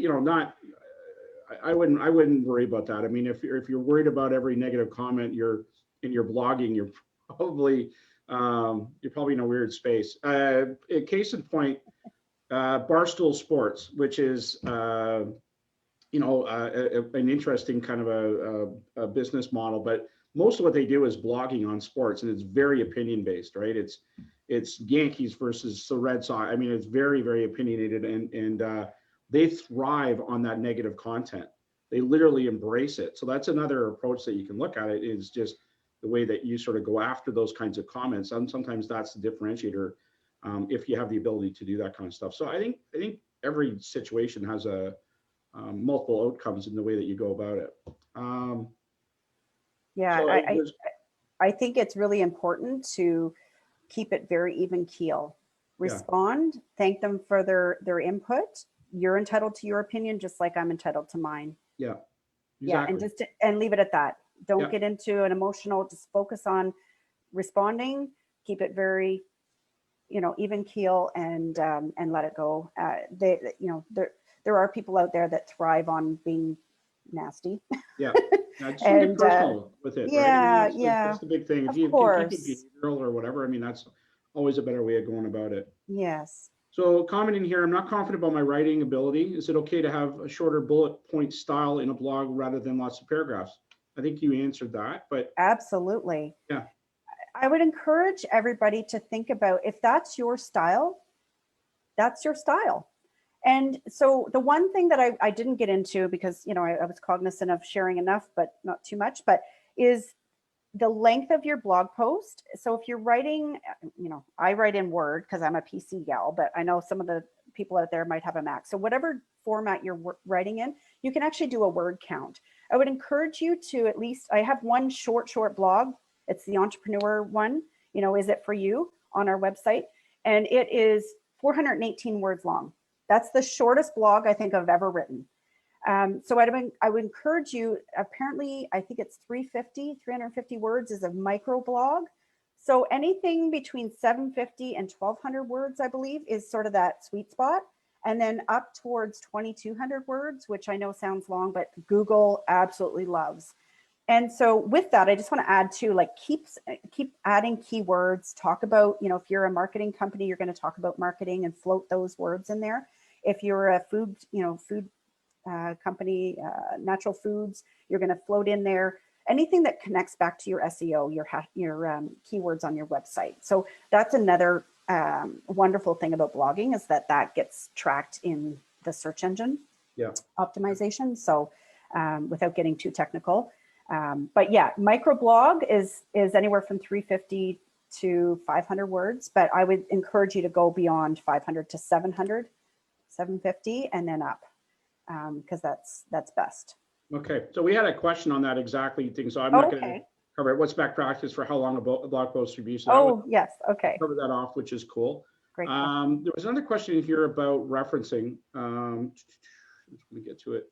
[SPEAKER 1] wouldn't worry about that. I mean, if you're worried about every negative comment in your blogging, you're probably in a weird space. A case in point, Barstool Sports, which is an interesting kind of a business model, but most of what they do is blogging on sports, and it's very opinion based, right? It's Yankees versus the Red Sox. I mean, it's very, very opinionated, and they thrive on that negative content. They literally embrace it. So that's another approach that you can look at it, is just the way that you sort of go after those kinds of comments. And sometimes that's the differentiator, if you have the ability to do that kind of stuff. So I think every situation has multiple outcomes in the way that you go about it.
[SPEAKER 2] I think it's really important to keep it very even keel. Respond, thank them for their input. You're entitled to your opinion, just like I'm entitled to mine.
[SPEAKER 1] Yeah, exactly.
[SPEAKER 2] Yeah, and leave it at that. Don't get into an emotional. Just focus on responding. Keep it very, even keel, and let it go. There are people out there that thrive on being nasty.
[SPEAKER 1] Yeah. Just get personal with it.
[SPEAKER 2] Yeah,
[SPEAKER 1] right? That's the big thing. If you can keep it behavioral or whatever, I mean, that's always a better way of going about it.
[SPEAKER 2] Yes.
[SPEAKER 1] So commenting here, I'm not confident about my writing ability. Is it okay to have a shorter bullet point style in a blog rather than lots of paragraphs? I think you answered that, but.
[SPEAKER 2] Absolutely.
[SPEAKER 1] Yeah.
[SPEAKER 2] I would encourage everybody to think about, if that's your style, that's your style. And so the one thing that I didn't get into, because, I was cognizant of sharing enough, but not too much, but is the length of your blog post. So if you're writing, I write in Word because I'm a PC gal, but I know some of the people out there might have a Mac. So whatever format you're writing in, you can actually do a word count. I would encourage you to at least, I have one short blog. It's the entrepreneur one, is it for you, on our website. And it is 418 words long. That's the shortest blog I think I've ever written. So I would encourage you, apparently, I think it's 350 words is a micro blog. So anything between 750 and 1200 words, I believe, is sort of that sweet spot. And then up towards 2200 words, which I know sounds long, but Google absolutely loves. And so with that, I just want to add to like keep adding keywords, talk about, you know, if you're a marketing company, you're going to talk about marketing and float those words in there. If you're a food, you know, food company, natural foods, you're going to float in there anything that connects back to your SEO, your keywords on your website. So that's another wonderful thing about blogging, is that that gets tracked in the search engine optimization. So without getting too technical. But yeah, microblog is anywhere from 350 to 500 words, but I would encourage you to go beyond 500 to 700, 750, and then up, because that's best.
[SPEAKER 1] Okay, so we had a question on that exactly thing, so I'm not going to cover it. What's back practice for how long a blog post should be? So
[SPEAKER 2] yes, okay.
[SPEAKER 1] Cover that off, which is cool.
[SPEAKER 2] Great.
[SPEAKER 1] There was another question here about referencing. Let me get to it.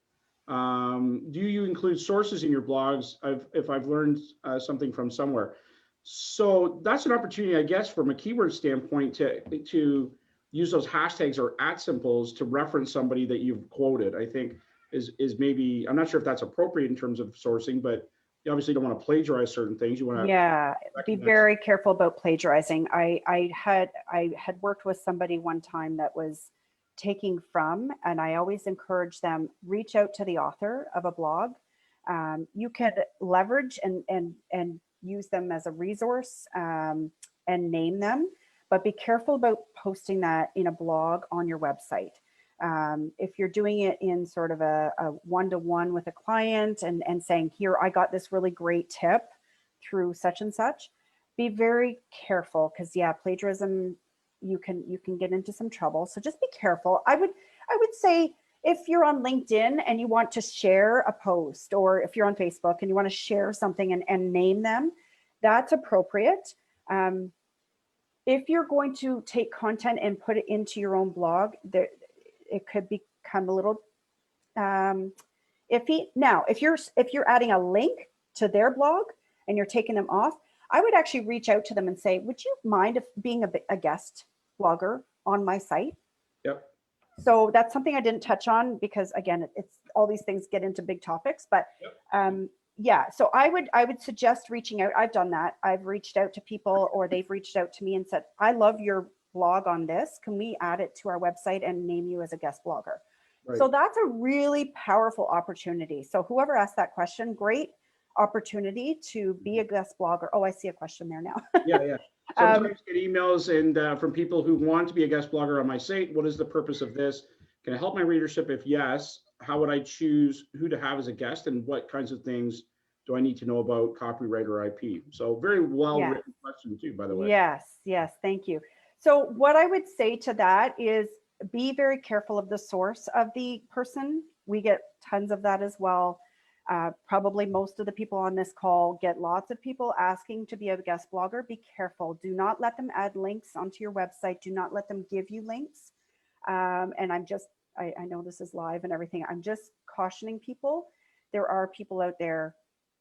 [SPEAKER 1] Do you include sources in your blogs if I've learned something from somewhere? So that's an opportunity, I guess, from a keyword standpoint to use those hashtags or @symbols to reference somebody that you've quoted. I think is maybe, I'm not sure if that's appropriate in terms of sourcing, but you obviously don't want to plagiarize certain things. You want
[SPEAKER 2] to be very careful about plagiarizing. I had worked with somebody one time that was taking from, and I always encourage them, reach out to the author of a blog. You can leverage and use them as a resource and name them, but be careful about posting that in a blog on your website. If you're doing it in sort of a one-to-one with a client and saying, here, I got this really great tip through such and such, be very careful, because plagiarism, you can get into some trouble. So just be careful. I would say if you're on LinkedIn and you want to share a post, or if you're on Facebook and you want to share something and name them, that's appropriate. If you're going to take content and put it into your own blog, it could become a little iffy. Now, if you're adding a link to their blog and you're taking them off, I would actually reach out to them and say, would you mind being a guest blogger on my site?
[SPEAKER 1] Yep.
[SPEAKER 2] So that's something I didn't touch on, because again, it's all these things get into big topics, but so I would suggest reaching out. I've done that. I've reached out to people, or they've reached out to me and said, I love your blog on this. Can we add it to our website and name you as a guest blogger? Right. So that's a really powerful opportunity. So whoever asked that question, great opportunity to be a guest blogger. Oh, I see a question there now.
[SPEAKER 1] Yeah. Sometimes I get emails and from people who want to be a guest blogger on my site. What is the purpose of this? Can I help my readership? If yes, how would I choose who to have as a guest, and what kinds of things do I need to know about copyright or IP? So very well written question too, by the way.
[SPEAKER 2] Yes, thank you. So what I would say to that is be very careful of the source of the person. We get tons of that as well. Probably most of the people on this call get lots of people asking to be a guest blogger. Be careful. Do not let them add links onto your website. Do not let them give you links. And I know this is live and everything. I'm just cautioning people. There are people out there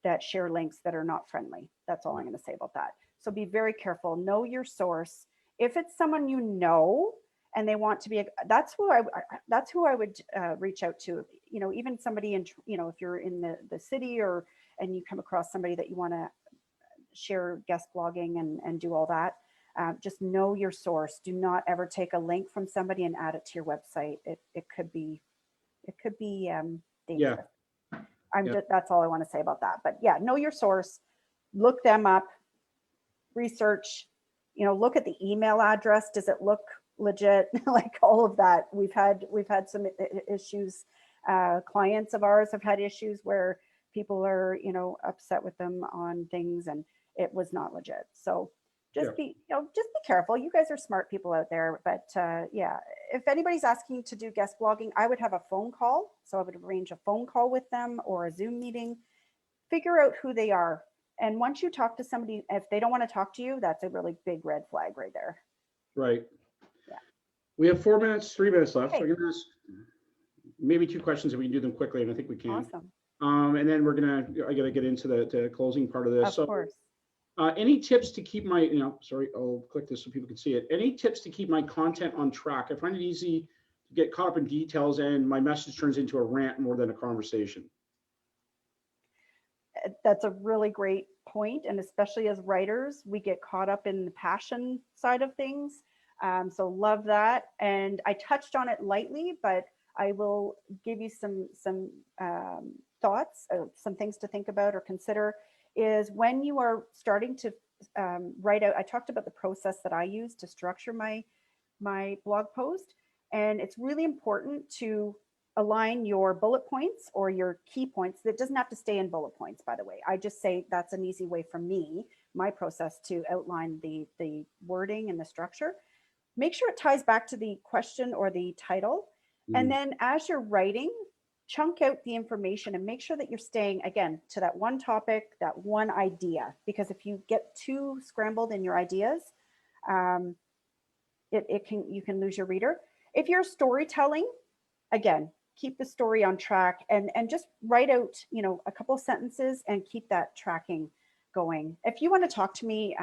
[SPEAKER 2] that share links that are not friendly. That's all I'm going to say about that. So be very careful. Know your source. If it's someone you know and they want to be, that's who I would reach out to. You know, even somebody in, you know, if you're in the city and you come across somebody that you want to share guest blogging and do all that, just know your source. Do not ever take a link from somebody and add it to your website. It could be dangerous. That's all I want to say about that. But yeah, know your source, look them up, research, you know, look at the email address. Does it look legit? Like all of that. We've had some issues. Clients of ours have had issues where people are, you know, upset with them on things and it was not legit. So just be careful. You guys are smart people out there, but if anybody's asking to do guest blogging, I would have a phone call. So I would arrange a phone call with them or a Zoom meeting, figure out who they are. And once you talk to somebody, if they don't want to talk to you, that's a really big red flag right there.
[SPEAKER 1] Right.
[SPEAKER 2] Yeah.
[SPEAKER 1] We have 3 minutes left. So I'm going to ask maybe 2 questions if we can do them quickly, and I think we can.
[SPEAKER 2] Awesome.
[SPEAKER 1] And then I got to get into the closing part of this.
[SPEAKER 2] Of course.
[SPEAKER 1] Any tips to keep my, I'll click this so people can see it. Any tips to keep my content on track? I find it easy to get caught up in details and my message turns into a rant more than a conversation.
[SPEAKER 2] That's a really great point. And especially as writers, we get caught up in the passion side of things. So love that. And I touched on it lightly, but I will give you some thoughts, some things to think about or consider is when you are starting to write out. I talked about the process that I use to structure my blog post. And it's really important to align your bullet points or your key points. That doesn't have to stay in bullet points, by the way. I just say that's an easy way for me, my process to outline the wording and the structure. Make sure it ties back to the question or the title. And then as you're writing, chunk out the information and make sure that you're staying, again, to that one topic, that one idea. Because if you get too scrambled in your ideas, you can lose your reader. If you're storytelling, again, keep the story on track and just write out, a couple of sentences and keep that tracking going. If you want to talk to me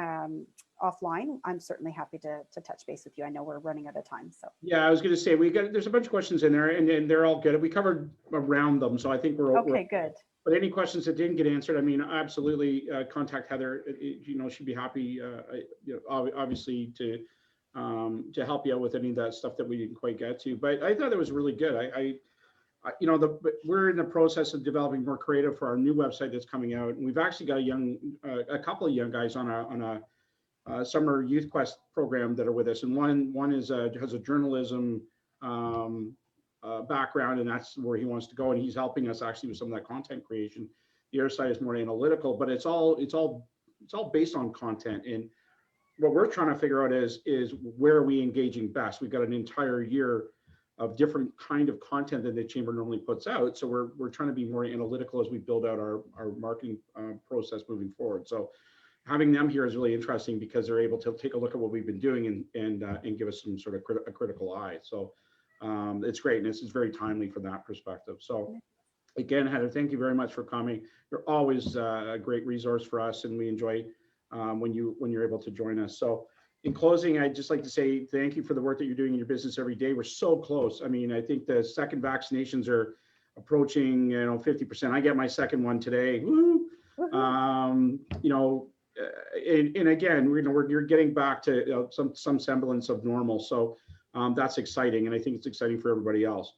[SPEAKER 2] offline, I'm certainly happy to touch base with you. I know we're running out of time. So
[SPEAKER 1] yeah, I was going to say there's a bunch of questions in there, and they're all good. We covered around them, so I think we're
[SPEAKER 2] okay. Good.
[SPEAKER 1] But any questions that didn't get answered, I mean, absolutely contact Heather. She'd be happy, obviously to help you out with any of that stuff that we didn't quite get to. But I thought it was really good. We're in the process of developing more creative for our new website that's coming out, and we've actually got a couple of young guys on a summer youth quest program that are with us, and one has a journalism background, and that's where he wants to go, and he's helping us actually with some of that content creation. The other side is more analytical, but it's all based on content. And what we're trying to figure out is where are we engaging best. We've got an entire year of different kind of content that the Chamber normally puts out, so we're trying to be more analytical as we build out our marketing process moving forward. So having them here is really interesting because they're able to take a look at what we've been doing and give us some sort of a critical eye. So it's great, and this is very timely from that perspective. So again, Heather, thank you very much for coming. You're always a great resource for us, and we enjoy when you're able to join us. So in closing, I'd just like to say thank you for the work that you're doing in your business every day. We're so close. I mean, I think the second vaccinations are approaching 50%. I get my second one today. Woo! And again, you're getting back to some semblance of normal. So that's exciting, and I think it's exciting for everybody else.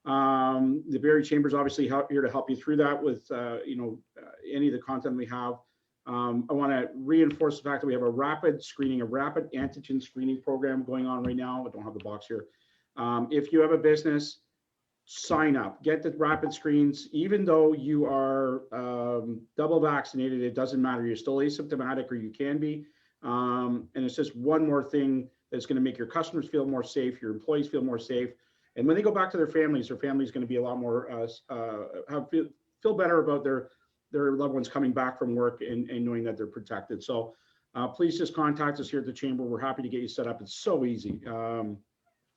[SPEAKER 1] The Barrie Chamber is obviously here to help you through that with any of the content we have. I want to reinforce the fact that we have a rapid antigen screening program going on right now. I don't have the box here. If you have a business, sign up, get the rapid screens. Even though you are double vaccinated, it doesn't matter. You're still asymptomatic, or you can be. And it's just one more thing that's going to make your customers feel more safe, your employees feel more safe. And when they go back to their families going to be a lot more, feel better about their loved ones coming back from work and knowing that they're protected. So please just contact us here at the Chamber. We're happy to get you set up. It's so easy. And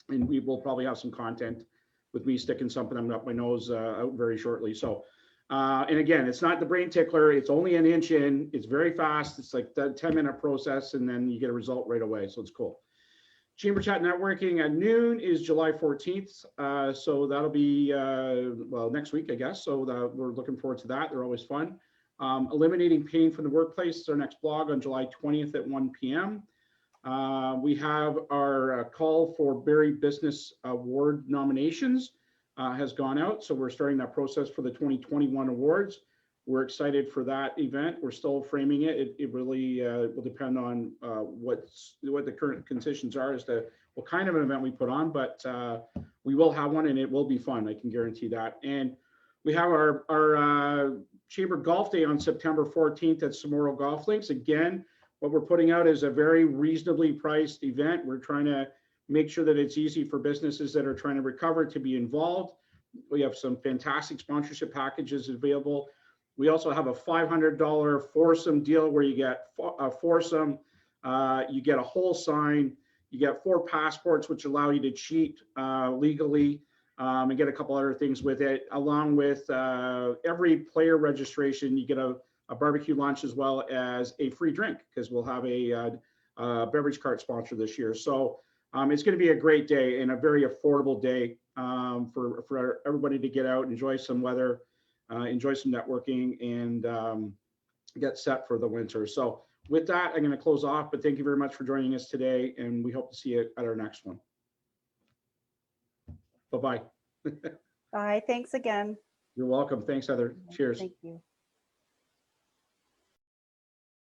[SPEAKER 1] we will probably have some content with me sticking something up my nose out very shortly. So, and again, it's not the brain tickler. It's only an inch in. It's very fast. It's like the 10-minute process, and then you get a result right away. So it's cool. Chamber Chat Networking at noon is July 14th. So that'll be, next week, I guess. So we're looking forward to that. They're always fun. Eliminating Pain from the Workplace is our next blog on July 20th at 1 p.m. We have our call for Barrie Business Award nominations has gone out. So we're starting that process for the 2021 awards. We're excited for that event. We're still framing it. It really will depend on what the current conditions are as to what kind of an event we put on, but we will have one, and it will be fun. I can guarantee that. And we have our Chamber Golf Day on September 14th at Samoro Golf Links. Again, what we're putting out is a very reasonably priced event. We're trying to make sure that it's easy for businesses that are trying to recover to be involved. We have some fantastic sponsorship packages available. We also have a $500 foursome deal where you get a foursome, you get a whole sign, you get 4 passports, which allow you to cheat legally, and get a couple other things with it. Along with every player registration, you get a barbecue lunch as well as a free drink, because we'll have a beverage cart sponsor this year. So it's going to be a great day and a very affordable day for everybody to get out, enjoy some weather, enjoy some networking, and get set for the winter. So with that, I'm going to close off, but thank you very much for joining us today, and we hope to see you at our next one. Bye-bye.
[SPEAKER 2] Bye. Thanks again.
[SPEAKER 1] You're welcome. Thanks, Heather. Cheers.
[SPEAKER 2] Thank you.